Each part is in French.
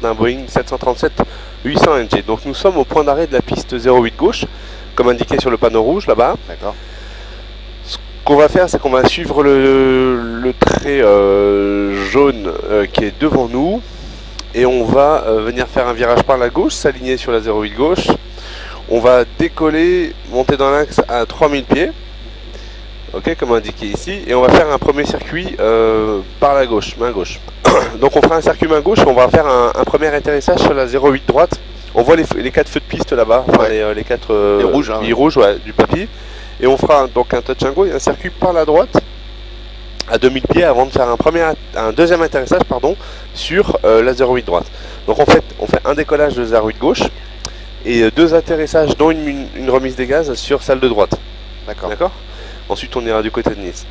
d'un Boeing 737-800 NG. Donc nous sommes au point d'arrêt de la piste 08 gauche, comme indiqué sur le panneau rouge là-bas. D'accord. Ce qu'on va faire, c'est qu'on va suivre le trait jaune qui est devant nous. Et on va venir faire un virage par la gauche, s'aligner sur la 08 gauche. On va décoller, monter dans l'axe à 3000 pieds. Ok, comme indiqué ici. Et on va faire un premier circuit par la gauche, main gauche. Donc on fera un circuit main gauche et on va faire un premier atterrissage sur la 08 droite. On voit les 4 feux de piste là-bas, enfin, ouais. les 4 les rouges, hein, billes rouges du papier. Et on fera donc un touch and go et un circuit par la droite à 2000 pieds avant de faire un deuxième atterrissage sur la 08 droite. Donc en fait, on fait un décollage de 08 gauche et 2 atterrissages dont une remise des gaz sur celle de droite. D'accord. Ensuite, on ira du côté de Nice.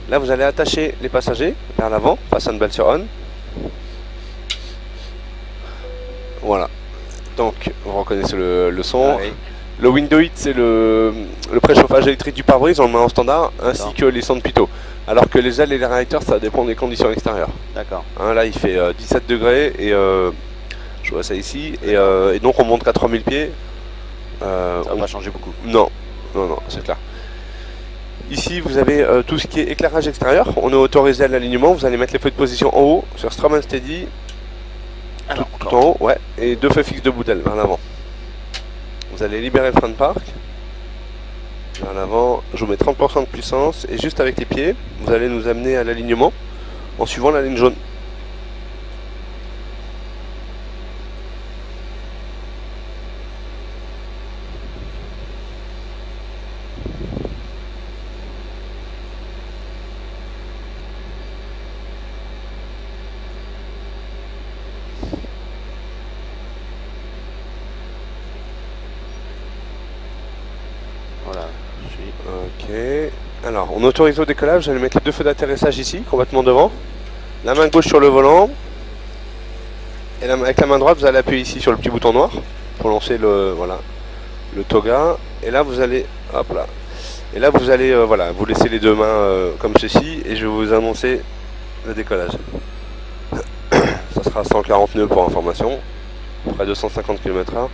Là, vous allez attacher les passagers vers l'avant, façon belle sur on. Voilà. Donc, vous reconnaissez le son. Ah, oui. Le window heat, c'est le préchauffage électrique du pare-brise, on le met en standard, ainsi que les sons de pitot. Alors que les ailes et les réacteurs, ça dépend des conditions extérieures. D'accord. Hein, là, il fait 17 degrés et je vois ça ici. Et donc, on monte qu'à 3000 pieds. Ça va pas changer beaucoup. Non, c'est clair. Ici, vous avez tout ce qui est éclairage extérieur. On est autorisé à l'alignement. Vous allez mettre les feux de position en haut sur Strom and Steady. Tout en haut, ouais. Et 2 feux fixes de bouteille vers l'avant. Vous allez libérer le frein de parc. Vers l'avant, je vous mets 30% de puissance. Et juste avec les pieds, vous allez nous amener à l'alignement en suivant la ligne jaune. Voilà. Ok. Alors, on autorise au décollage. Vous allez mettre les 2 feux d'atterrissage ici, complètement devant. La main gauche sur le volant. Et avec la main droite, vous allez appuyer ici sur le petit bouton noir pour lancer le toga. Et là, vous allez, hop là. Et là, vous allez, vous laissez les 2 mains comme ceci, et je vais vous annoncer le décollage. Ça sera 140 nœuds pour information, près de 250 km/h.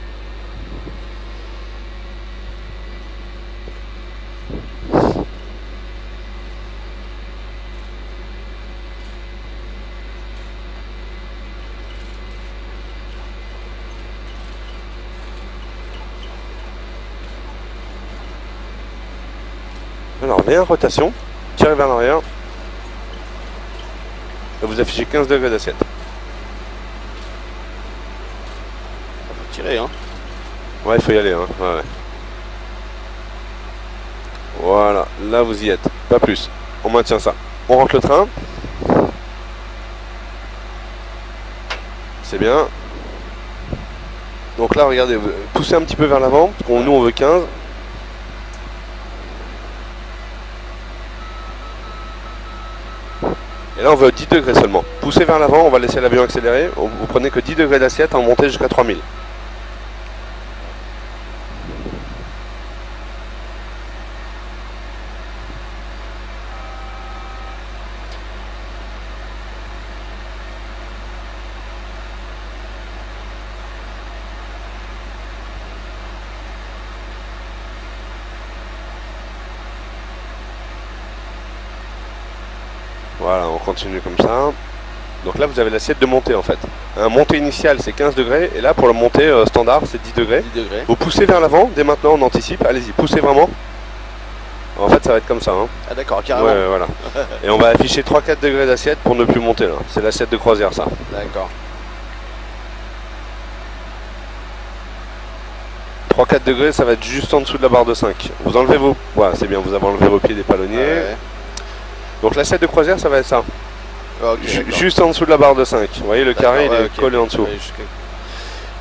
Alors, V1 rotation, tirez vers l'arrière. Et vous affichez 15 degrés d'assiette. Ça peut tirer, hein. Ouais, il faut y aller, hein. Ouais. Voilà, là vous y êtes, pas plus. On maintient ça. On rentre le train. C'est bien. Donc là, regardez, vous poussez un petit peu vers l'avant, parce qu'on nous on veut 15. Et là on veut 10 degrés seulement. Poussez vers l'avant, on va laisser l'avion accélérer. Vous prenez que 10 degrés d'assiette en montée jusqu'à 3000. Voilà, on continue comme ça. Donc là, vous avez l'assiette de montée en fait. Un montée initiale, c'est 15 degrés. Et là, pour la montée standard, c'est 10 degrés. 10 degrés. Vous poussez vers l'avant. Dès maintenant, on anticipe. Allez-y, poussez vraiment. En fait, ça va être comme ça. Hein. Ah d'accord, carrément. Ouais, voilà. Et on va afficher 3-4 degrés d'assiette pour ne plus monter là. C'est l'assiette de croisière, ça. D'accord. 3-4 degrés, ça va être juste en dessous de la barre de 5. Vous enlevez vos... Voilà, c'est bien, vous avez enlevé vos pieds des palonniers. Ouais. Donc l'assiette de croisière, ça va être ça. Ah, okay, juste en dessous de la barre de 5. Vous voyez, le carré, il est collé en dessous. Ouais,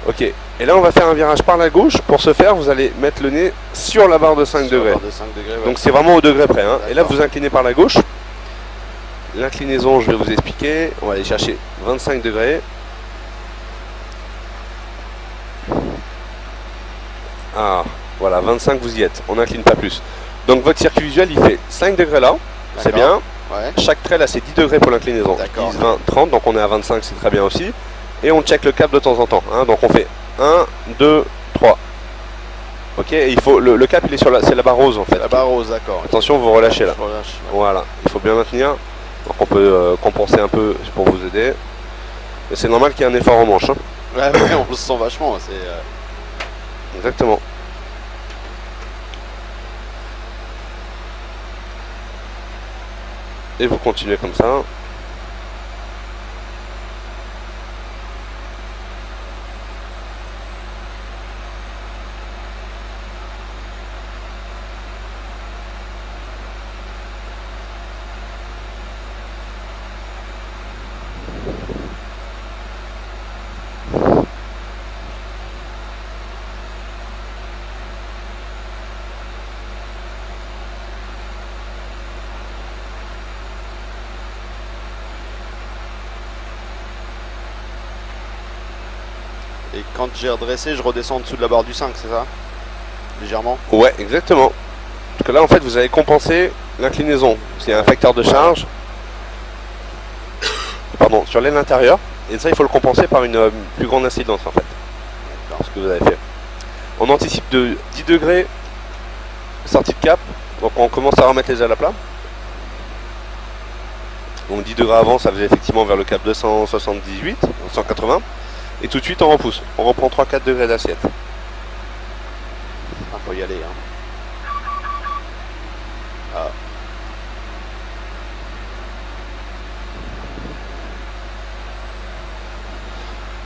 Ok. Et là, on va faire un virage par la gauche. Pour ce faire, vous allez mettre le nez sur la barre de 5 degrés. Barre de 5 degrés ouais. Donc c'est vraiment au degré près. Hein. Et là, vous inclinez par la gauche. L'inclinaison, je vais vous expliquer. On va aller chercher 25 degrés. Ah, voilà, 25, vous y êtes. On n'incline pas plus. Donc votre circuit visuel, il fait 5 degrés là. C'est bien. Ouais. Chaque trait là, c'est 10 degrés pour l'inclinaison. 10, 20, 30. Donc on est à 25, c'est très bien aussi. Et on check le cap de temps en temps. Hein. Donc on fait 1, 2, 3. Ok, et il faut, le cap il est sur c'est la barre rose en fait. La barre rose, d'accord. Attention, vous relâchez là. Je relâche, ouais. Voilà, il faut bien maintenir. Donc on peut compenser un peu pour vous aider. Mais c'est normal qu'il y ait un effort en manche. Hein. Ouais, on le sent vachement. C'est, Exactement. Et vous continuez comme ça. Et quand j'ai redressé, je redescends en dessous de la barre du 5, c'est ça? Légèrement? Ouais, exactement. Parce que là, en fait, vous allez compenser l'inclinaison. C'est un facteur de charge. Pardon, sur l'aile intérieure. Et ça, il faut le compenser par une plus grande incidence, en fait. D'accord. Ce que vous avez fait. On anticipe de 10 degrés, sortie de cap. Donc, on commence à remettre les ailes à plat. Donc, 10 degrés avant, ça faisait effectivement vers le cap 278, 180. Et tout de suite, on repousse. On reprend 3-4 degrés d'assiette. Ah, faut y aller, hein. Ah.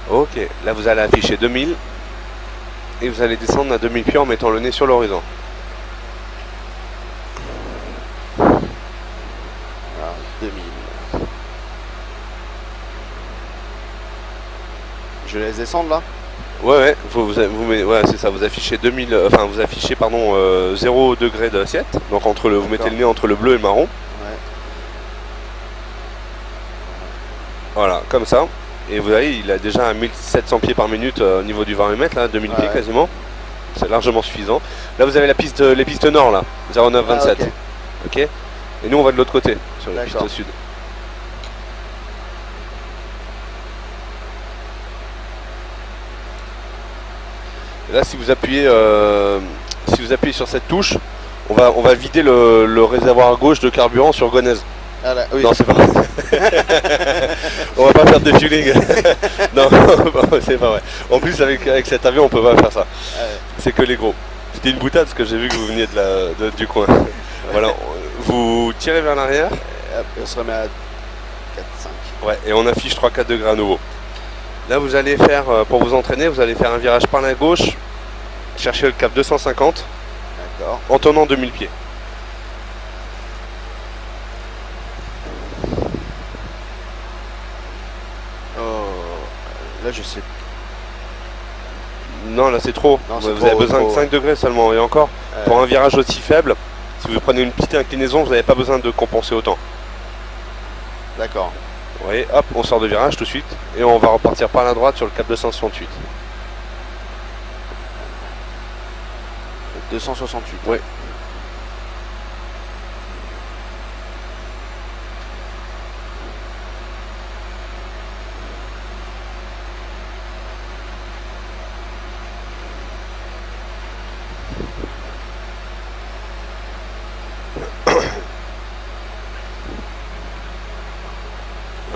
Ok, là vous allez afficher 2000 et vous allez descendre à 2000 pieds en mettant le nez sur l'horizon. Alors, 2000. Je laisse descendre là? Ouais, ouais, c'est ça, vous affichez 2000, enfin vous affichez pardon 0 degré d'assiette, donc vous mettez le nez entre le bleu et le marron. Ouais. Voilà, comme ça. Et vous voyez, il a déjà à 1700 pieds par minute au niveau du varomètre, là, 2000 pieds quasiment. C'est largement suffisant. Là vous avez les pistes nord là, 0927. Ah, Ok. Et nous on va de l'autre côté, sur la piste sud. Et là si vous appuyez sur cette touche, on va vider le réservoir à gauche de carburant sur Gonesse. Ah là, oui. Non, c'est pas vrai. On va pas faire de fueling. Non, c'est pas vrai. En plus, avec cet avion, on peut pas faire ça. C'est que les gros. C'était une boutade parce que j'ai vu que vous veniez du coin. Voilà. Vous tirez vers l'arrière. On se remet à 4-5. Ouais, et on affiche 3-4 degrés à nouveau. Là, vous allez faire, pour vous entraîner, vous allez faire un virage par la gauche, chercher le cap 250, d'accord, en tournant 2000 pieds. Là, je sais. Non, là c'est trop. Non, vous avez besoin de 5 degrés seulement. Et encore, pour un virage aussi faible, si vous prenez une petite inclinaison, vous n'avez pas besoin de compenser autant. D'accord. Vous voyez, hop, on sort de virage tout de suite. Et on va repartir par la droite sur le cap 268. 268. Oui.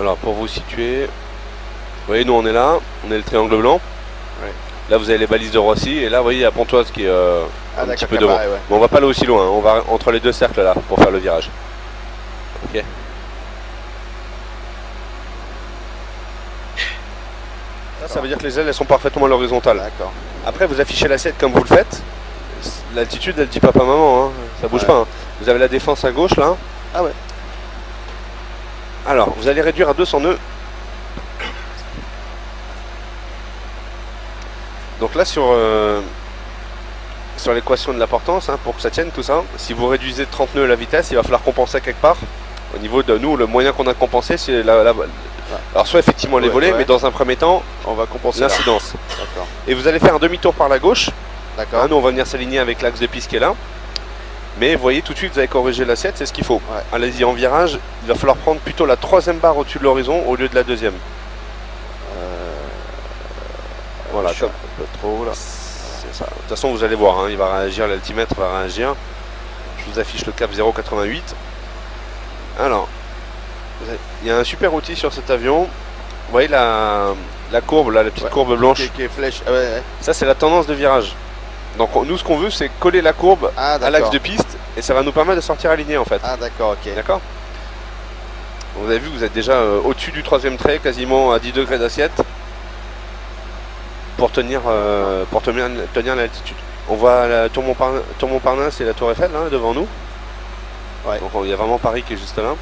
Alors pour vous situer, vous voyez nous on est là, on est le triangle blanc. Ouais. Là vous avez les balises de Roissy et là vous voyez il y a Pontoise qui est un petit peu devant. Ouais. Mais on va pas aller aussi loin, hein. On va entre les deux cercles là pour faire le virage. Ok. Ça veut dire que les ailes elles sont parfaitement à l'horizontale. D'accord. Après vous affichez l'assiette comme vous le faites. L'altitude elle dit papa maman, hein. Ça bouge pas. Hein. Vous avez la défense à gauche là. Ah ouais. Alors vous allez réduire à 200 nœuds. Donc là sur l'équation de la portance, hein, pour que ça tienne tout ça, si vous réduisez de 30 nœuds la vitesse, il va falloir compenser quelque part. Au niveau de nous, le moyen qu'on a de compenser, c'est alors soit effectivement les volets, mais dans un premier temps, on va compenser l'incidence. D'accord. Et vous allez faire un demi-tour par la gauche. D'accord. Hein, nous on va venir s'aligner avec l'axe de piste qui est là. Mais vous voyez tout de suite, vous avez corrigé l'assiette, c'est ce qu'il faut. Ouais. Allez-y, en virage, il va falloir prendre plutôt la troisième barre au-dessus de l'horizon au lieu de la deuxième. Voilà, Je suis un peu trop là. c'est ça. De toute façon, vous allez voir, hein, il va réagir, l'altimètre va réagir. Je vous affiche le cap 0,88. Alors, il y a un super outil sur cet avion. Vous voyez la courbe, là, la petite courbe blanche. Qui est flèche. Ah ouais. Ça, c'est la tendance de virage. Donc, nous, ce qu'on veut, c'est coller la courbe Ah, à l'axe de piste et ça va nous permettre de sortir aligné en fait. Ah d'accord, ok. D'accord. Vous avez vu, vous êtes déjà au-dessus du troisième trait, quasiment à 10 degrés d'assiette pour tenir l'altitude. On voit la tour Montparnasse et la tour Eiffel là, devant nous. Ouais. Donc il y a vraiment Paris qui est juste là.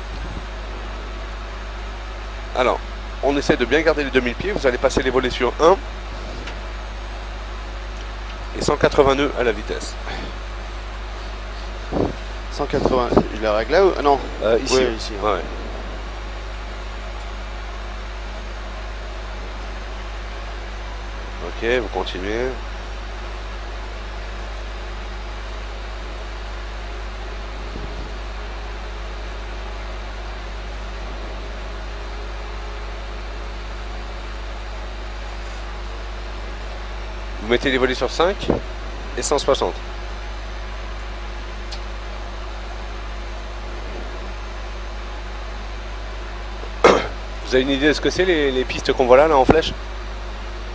Alors, on essaie de bien garder les 2000 pieds. Vous allez passer les volets sur 1 et 180 nœuds à la vitesse. 180, je l'ai réglé ou... Non, Ici. oui, ici. Ouais. Ok, vous continuez. Vous mettez les volets sur 5 et 160. Vous avez une idée de ce que c'est les pistes qu'on voit là en flèche?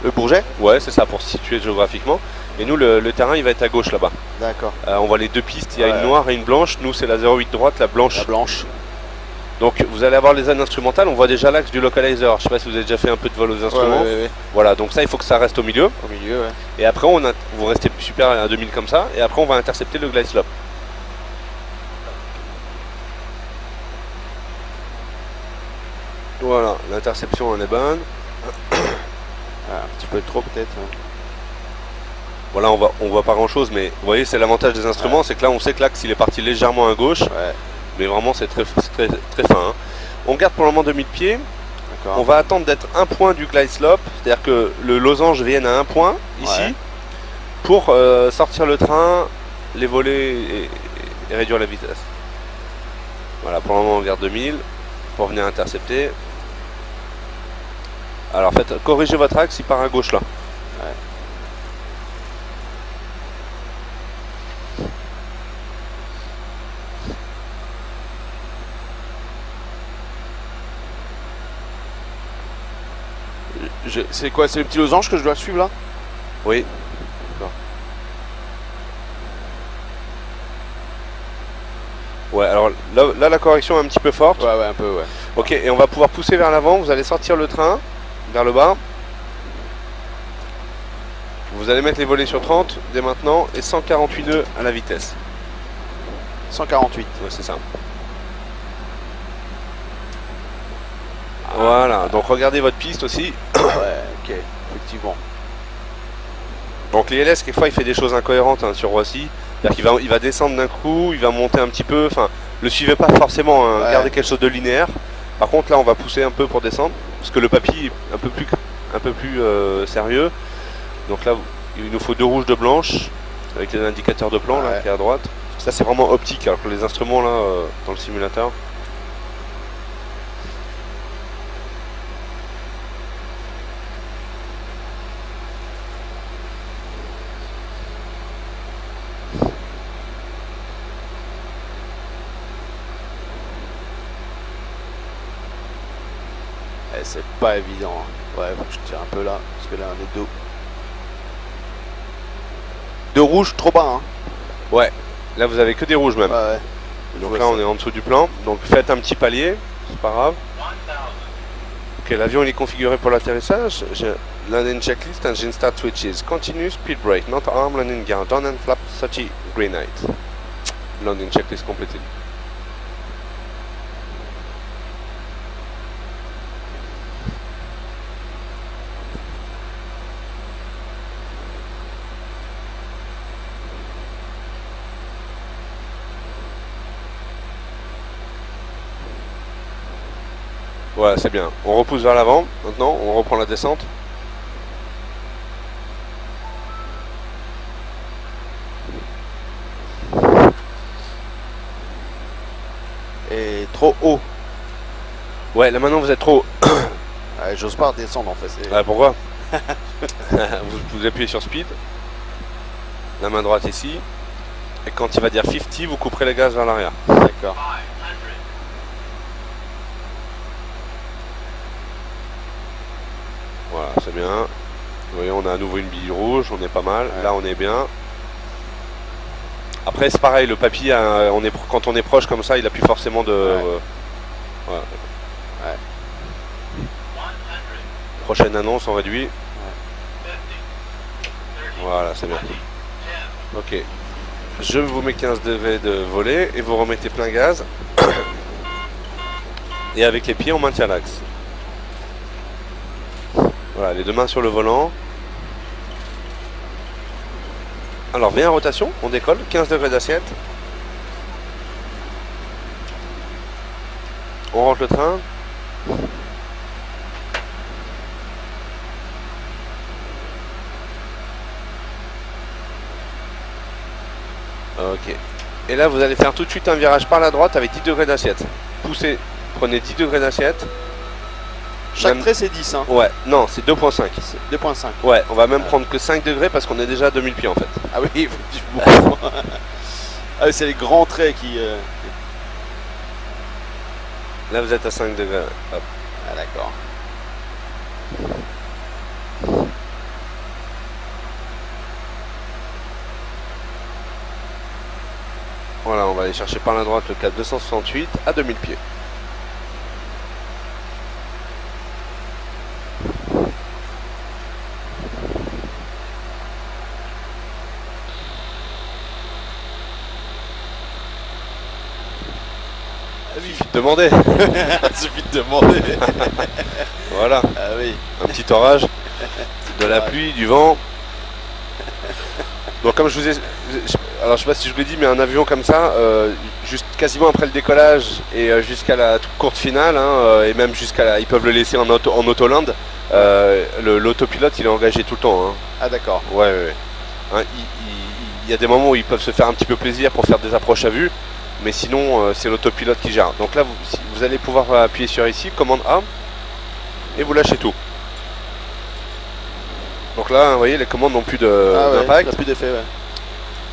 Le Bourget? Ouais, c'est ça, pour se situer géographiquement. Et nous, le terrain, il va être à gauche là-bas. D'accord. On voit les deux pistes, il y a une noire et une blanche. Nous, c'est la 08 droite, la blanche. La blanche. Donc, vous allez avoir les zones instrumentales. On voit déjà l'axe du localizer. Je sais pas si vous avez déjà fait un peu de vol aux instruments. Ouais. Voilà, donc ça, il faut que ça reste au milieu. Au milieu, ouais. Et après, vous restez super à 2000 comme ça. Et après, on va intercepter le glide slope. Voilà, l'interception, elle est bonne. Un petit peu trop peut-être. Voilà, on voit pas grand chose, mais vous voyez, c'est l'avantage des instruments, c'est que là, on sait que l'axe, il est parti légèrement à gauche, mais vraiment, c'est très fin. Hein. On garde pour le moment 2000 pieds. On va attendre d'être un point du glide slope, c'est-à-dire que le losange vienne à un point, ici, pour sortir le train, les voler et réduire la vitesse. Voilà, pour le moment, on garde 2000 pour venir intercepter. Alors, corrigez votre axe, il part à gauche là. C'est quoi? C'est le petit losange que je dois suivre là? Oui. D'accord. Ouais, alors là, la correction est un petit peu forte. Ouais, un peu, ouais. Ok, et on va pouvoir pousser vers l'avant. Vous allez sortir le train vers le bas. Vous allez mettre les volets sur 30 dès maintenant et 148 nœuds à la vitesse. 148. Ouais, c'est ça. Voilà, donc regardez votre piste aussi. Ouais, ok, effectivement. Donc les LS, quelquefois, il fait des choses incohérentes sur Roissy. C'est-à-dire qu'il va descendre d'un coup, il va monter un petit peu. Enfin, le suivez pas forcément, hein, gardez quelque chose de linéaire. Par contre, là, on va pousser un peu pour descendre, parce que le papy est un peu plus sérieux. Donc là, il nous faut 2 rouges, 2 blanches, avec les indicateurs de plan là, qui est à droite. Ça, c'est vraiment optique, alors que les instruments là, dans le simulateur. C'est pas évident. Ouais, faut que je tire un peu là, parce que là on est deux rouges trop bas. Hein. Ouais, là vous avez que des rouges même. Ouais. Donc là on est en dessous du plan. Donc faites un petit palier, c'est pas grave. Ok, l'avion il est configuré pour l'atterrissage. Landing checklist, engine start switches. Continue speed brake, not arm landing gear, down and flap 30 green light. Landing checklist completed. Voilà, c'est bien. On repousse vers l'avant. Maintenant, on reprend la descente. Et trop haut. Ouais, là maintenant vous êtes trop haut. Ouais, j'ose pas redescendre en fait. Ouais, pourquoi? vous appuyez sur speed, la main droite ici, et quand il va dire 50, vous couperez les gaz vers l'arrière. D'accord. Voilà, c'est bien. Vous voyez, on a à nouveau une bille rouge, on est pas mal. Ouais. Là, on est bien. Après, c'est pareil, le papy, quand on est proche comme ça, il a plus forcément de... voilà. Ouais. Prochaine annonce, on réduit. Voilà, c'est bien. Ok. Je vous mets 15 degrés de volet et vous remettez plein gaz. Et avec les pieds, on maintient l'axe. Voilà, les deux mains sur le volant. Alors, viens en rotation, on décolle, 15 degrés d'assiette. On rentre le train. Ok. Et là, vous allez faire tout de suite un virage par la droite avec 10 degrés d'assiette. Poussez, prenez 10 degrés d'assiette. Chaque Même... trait c'est 10 hein. Ouais, non, c'est 2.5. 2.5. Ouais, on va même prendre que 5 degrés parce qu'on est déjà à 2000 pieds en fait. Ah oui, effectivement. Ah oui, c'est les grands traits qui... Là, vous êtes à 5 degrés. Hop. Ah d'accord. Voilà, on va aller chercher par la droite le cap 268 à 2000 pieds. Ah oui, Demandez. il suffit de demander. Voilà, Ah oui. un petit orage, de la pluie, du vent. Donc comme je vous ai... Alors je sais pas si je vous l'ai dit, mais un avion comme ça, juste quasiment après le décollage et jusqu'à la toute courte finale, hein, et même jusqu'à la... Ils peuvent le laisser en autoland, l'autopilote il est engagé tout le temps. Hein. Ah d'accord. Ouais, ouais, ouais. Hein, il y a des moments où ils peuvent se faire un petit peu plaisir pour faire des approches à vue, mais sinon c'est l'autopilote qui gère. Donc là vous allez pouvoir appuyer sur ici, commande A, et vous lâchez tout. Donc là, vous voyez, les commandes n'ont plus d'impact. Ouais, plus d'effet, ouais.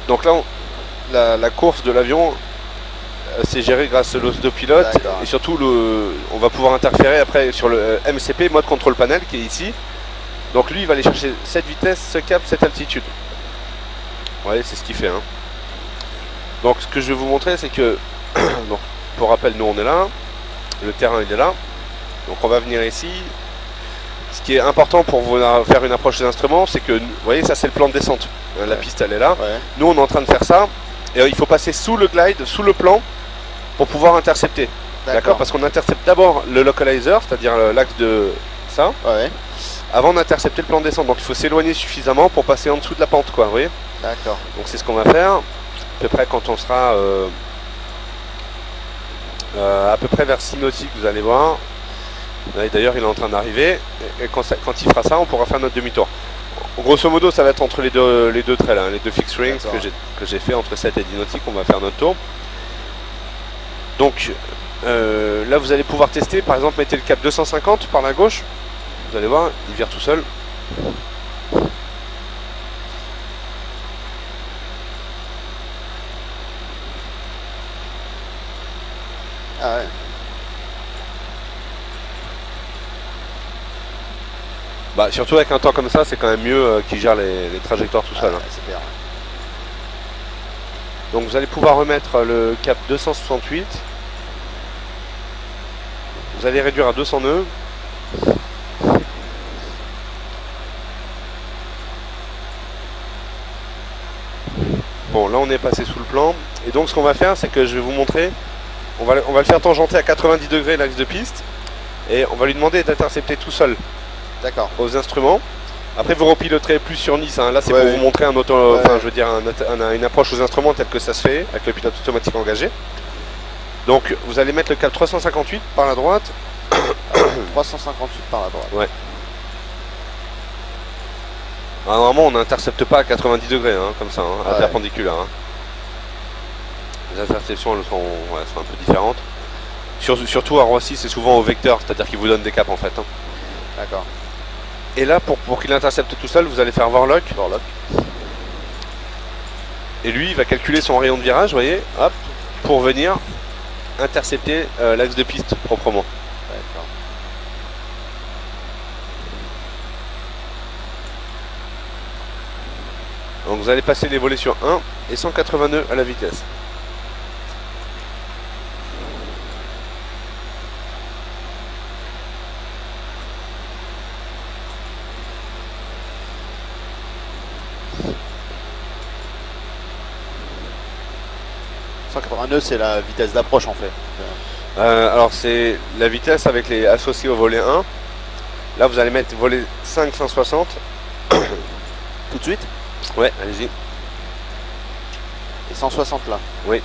Donc là, la course de l'avion, c'est géré grâce à l'autopilote. Et surtout, on va pouvoir interférer après sur le MCP, mode contrôle panel, qui est ici. Donc lui, il va aller chercher cette vitesse, ce cap, cette altitude. Vous voyez, c'est ce qu'il fait. Hein. Donc ce que je vais vous montrer, c'est que, donc, pour rappel, nous on est là. Le terrain, il est là. Donc on va venir ici. Ce qui est important pour vous faire une approche des instruments, c'est que, vous voyez, ça c'est le plan de descente. La piste, elle est là. Ouais. Nous, on est en train de faire ça. Et il faut passer sous le glide, sous le plan, pour pouvoir intercepter. D'accord. Parce qu'on intercepte d'abord le localizer, c'est-à-dire l'axe de ça, Ouais. avant d'intercepter le plan de descente. Donc il faut s'éloigner suffisamment pour passer en dessous de la pente, quoi, vous voyez. D'accord. Donc c'est ce qu'on va faire. À peu près quand on sera à peu près vers 6 nautiques, vous allez voir. D'ailleurs, il est en train d'arriver. Et quand il fera ça, on pourra faire notre demi-tour. Grosso modo, ça va être entre les deux traits là, les deux fixed rings que j'ai fait entre 7 et 10 nautiques. On va faire notre tour. Donc là, vous allez pouvoir tester. Par exemple, mettez le cap 250 par la gauche. Vous allez voir, il vire tout seul. Ah ouais. Bah, surtout avec un temps comme ça, c'est quand même mieux qu'il gère les trajectoires tout seul. Hein. C'est clair. Donc vous allez pouvoir remettre le cap 268. Vous allez réduire à 200 nœuds. Bon, là on est passé sous le plan. Et donc ce qu'on va faire, c'est que je vais vous montrer. On va le faire tangenter à 90 degrés l'axe de piste. Et on va lui demander d'intercepter tout seul. D'accord. Aux instruments. Après vous repiloterez plus sur Nice. Hein. Là c'est Ouais, pour ouais. vous montrer un auto, Ouais. enfin je veux dire une approche aux instruments telle que ça se fait avec le pilote automatique engagé. Donc vous allez mettre le cap 358 par la droite. 358 par la droite. Ouais. Alors, normalement on n'intercepte pas à 90 degrés hein, comme ça, hein, à Ouais. perpendiculaire. Hein. Les interceptions elles sont un peu différentes. Surtout à Roissy c'est souvent au vecteur, c'est-à-dire qu'il vous donne des caps en fait. Hein. D'accord. Et là, pour qu'il intercepte tout seul, vous allez faire Warlock. Warlock. Et lui, il va calculer son rayon de virage, vous voyez, hop, pour venir intercepter l'axe de piste proprement. D'accord. Donc vous allez passer les volets sur 1 et 180 nœuds à la vitesse. nœuds, c'est la vitesse d'approche en fait. Alors c'est la vitesse avec les associés au volet 1. Là vous allez mettre volet 5 160. Tout de suite. Ouais, allez-y. Et 160 là. Oui.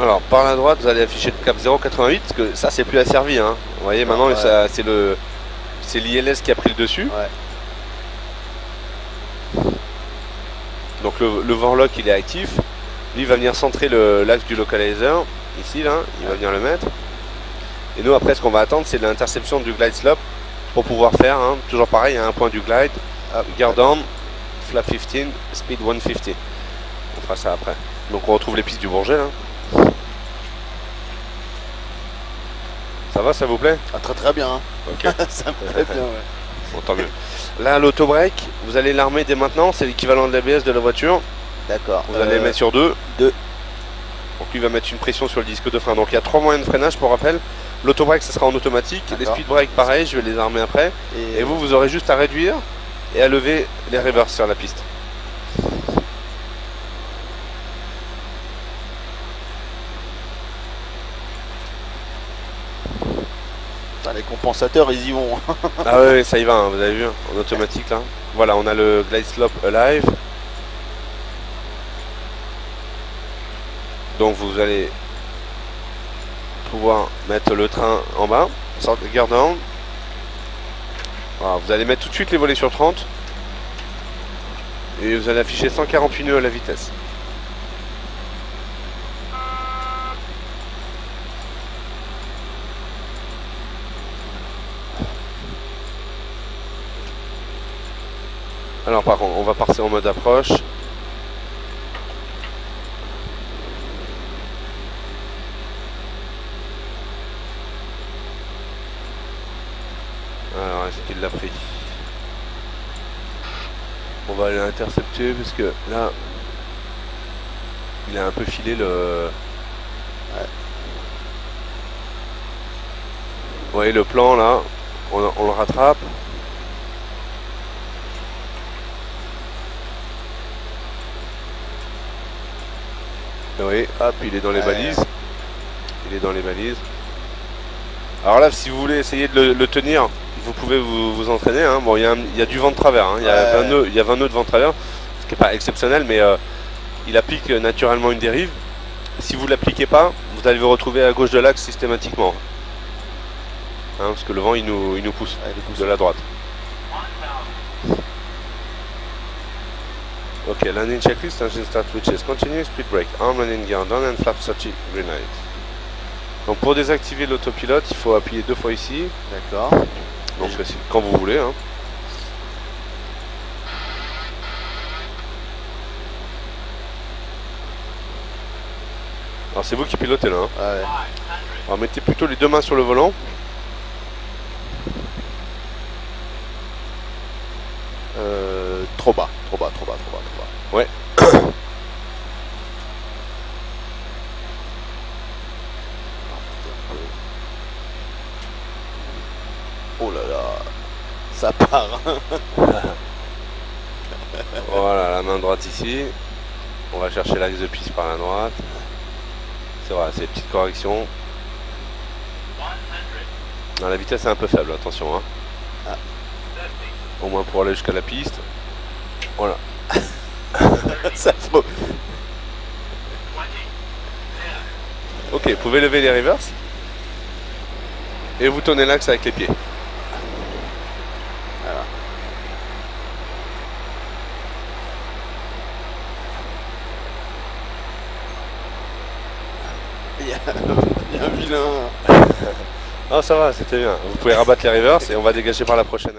Alors par la droite vous allez afficher le cap 0,88 parce que ça c'est plus asservi hein. Vous voyez maintenant ouais. c'est l'ILS qui a pris le dessus. Ouais. Donc le Warlock il est actif. Lui il va venir centrer l'axe du localizer. Ici là, il va venir le mettre. Et nous après ce qu'on va attendre c'est l'interception du glide slope pour pouvoir faire, hein, toujours pareil, à un point du glide, gear down, flap 15, speed 150. On fera ça après. Donc on retrouve les pistes du Bourget là. Ça va, ça vous plaît? Ah, très très bien. Hein. Ok. Ça me plaît bien, ouais. Bon, tant mieux. Là, l'auto-break, vous allez l'armer dès maintenant, c'est l'équivalent de l'ABS de la voiture. D'accord. Vous allez mettre sur 2. 2. Donc lui va mettre une pression sur le disque de frein. Donc il y a 3 moyens de freinage pour rappel. L'auto-break, ça sera en automatique. Les speed break, pareil, je vais les armer après. Et vous aurez juste à réduire et à lever les reverse sur la piste. Les compensateurs, ils y vont. Ah ouais, ça y va, hein, vous avez vu, en automatique là. Voilà, on a le glide slope alive. Donc vous allez pouvoir mettre le train en bas, sorte de gear down. Voilà, vous allez mettre tout de suite les volets sur 30. Et vous allez afficher 148 nœuds à la vitesse. Alors par contre, on va passer en mode approche. Alors, est-ce qu'il l'a pris? On va aller l'intercepter parce que là, il a un peu filé le... Ouais. Vous voyez le plan là, on le rattrape. Oui, hop, il est dans les balises. Il est dans les balises. Alors là, si vous voulez essayer de le tenir, vous pouvez vous entraîner. Hein. Bon, il y a du vent de travers. Hein. Il y a 20 nœuds de vent de travers, ce qui n'est pas exceptionnel, mais il applique naturellement une dérive. Si vous ne l'appliquez pas, vous allez vous retrouver à gauche de l'axe systématiquement. Hein, parce que le vent, il nous pousse de la droite. Ok, landing checklist, engine start switches, continue, speed brake, arm landing gear down and flap 30 green light. Donc pour désactiver l'autopilote, il faut appuyer 2 fois ici. D'accord. Donc quand vous voulez. Hein. Alors c'est vous qui pilotez là. Hein. Ouais. Alors mettez plutôt les 2 mains sur le volant. Trop bas. Ouais. Oh là là. Ça part. Voilà, la main droite ici. On va chercher l'axe de piste par la droite. C'est vrai, c'est des petites corrections. Non, la vitesse est un peu faible, attention. Hein. Ah. Au moins pour aller jusqu'à la piste. Voilà. Ça faut. Ok, vous pouvez lever les reverse. Et vous tournez l'axe avec les pieds. Voilà. Il y a un vilain. Ah ça va, c'était bien. Vous pouvez rabattre les reverse et on va dégager par la prochaine.